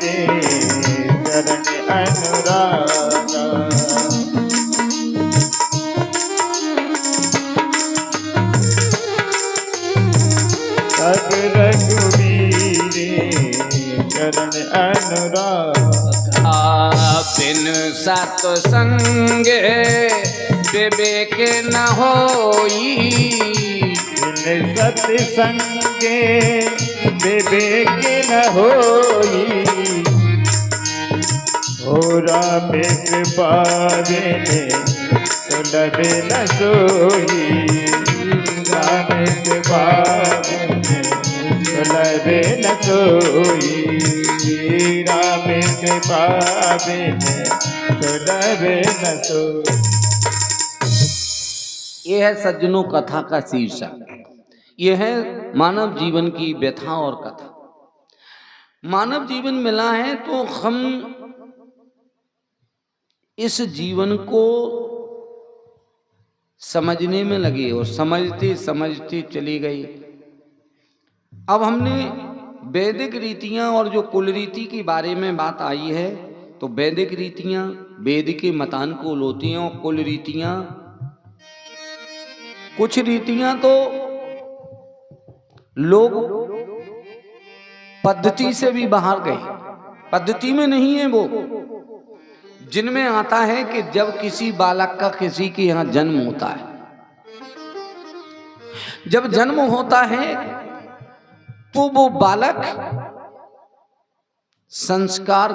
चरण अनुरागा। सब रघुवीर चरण अनुरागा। बिन सत्संग विवेक न होई, बिन सत्संग विवेक न होई। हो राम कृपा बिन सुलभ न सोई। राम कृपा बिन सुलभ न सोई। राम कृपा बिन सुलभ न सोई। यह है सज्जनों कथा का शीर्षक। यह है मानव जीवन की व्यथा और कथा। मानव जीवन मिला है तो हम इस जीवन को समझने में लगे और समझते समझते चली गई। अब हमने वैदिक रीतियां और जो कुल रीति के बारे में बात आई है, तो वैदिक रीतियां वेद के मतानुकूल होती हैं और कुल रीतियां, कुछ रीतियां तो लोग पद्धति से भी बाहर गए, पद्धति में नहीं है वो, जिनमें आता है कि जब किसी बालक का किसी के यहां जन्म होता है, जब जन्म होता है तो वो बालक संस्कार,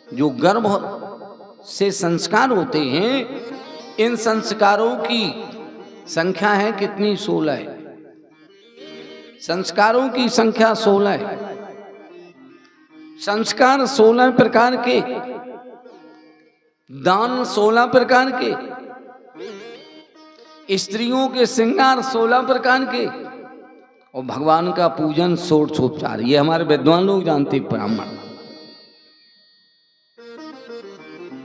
जो गर्भ से संस्कार होते हैं, इन संस्कारों की संख्या है कितनी? 16 है। संस्कारों की संख्या 16 है। संस्कार 16 प्रकार के, दान 16 प्रकार के, स्त्रियों के श्रृंगार 16 प्रकार के, और भगवान का पूजन षोडशोपचार। ये हमारे विद्वान लोग जानते, ब्राह्मण।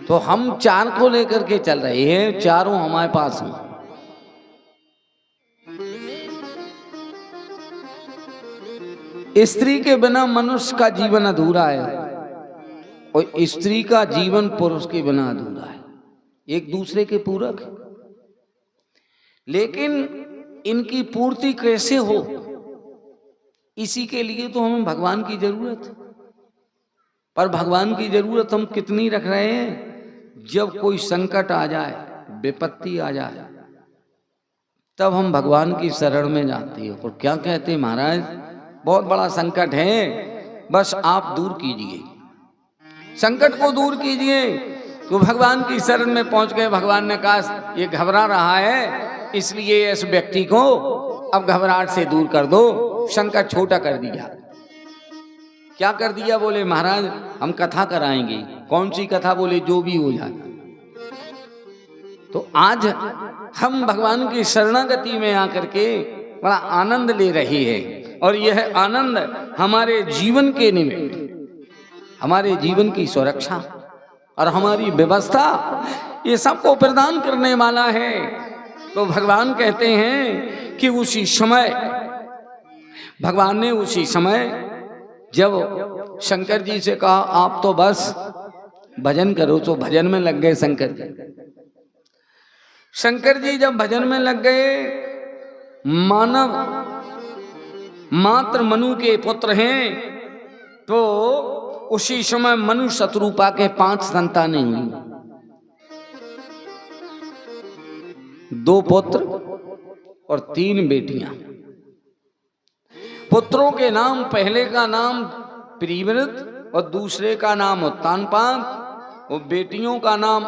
तो हम 4 को लेकर के चल रहे हैं, चारों हमारे पास हैं। स्त्री के बिना मनुष्य का जीवन अधूरा है और स्त्री का जीवन पुरुष के बिना अधूरा है। एक दूसरे के पूरक है, लेकिन इनकी पूर्ति कैसे हो, इसी के लिए तो हमें भगवान की जरूरत है। पर भगवान की जरूरत हम कितनी रख रहे हैं? जब कोई संकट आ जाए, विपत्ति आ जाए, तब हम भगवान की शरण में जाते हैं और क्या कहते हैं, महाराज बहुत बड़ा संकट है, बस आप दूर कीजिए, संकट को दूर कीजिए। तो भगवान की शरण में पहुंच गए। भगवान ने कहा ये घबरा रहा है, इसलिए इस व्यक्ति को अब घबराहट से दूर कर दो। संकट छोटा कर दिया। क्या कर दिया? बोले महाराज हम कथा कराएंगे। कौन सी कथा? बोले जो भी हो जाए। तो आज हम भगवान की शरणागति में आकर के बड़ा आनंद ले रहे हैं, और यह आनंद हमारे जीवन के निमित्त, हमारे जीवन की सुरक्षा और हमारी व्यवस्था, ये सबको प्रदान करने वाला है। तो भगवान कहते हैं कि उसी समय, भगवान ने उसी समय जब शंकर जी से कहा आप तो बस भजन करो, तो भजन में लग गए शंकर जी। शंकर जी जब भजन में लग गए, मानव मात्र मनु के पुत्र हैं, तो उसी समय मनु शत्रुपा के 5 संतानें हुई, 2 पुत्र और 3 बेटियां। पुत्रों के नाम, पहले का नाम प्रियव्रत और दूसरे का नाम उत्तानपाद, और बेटियों का नाम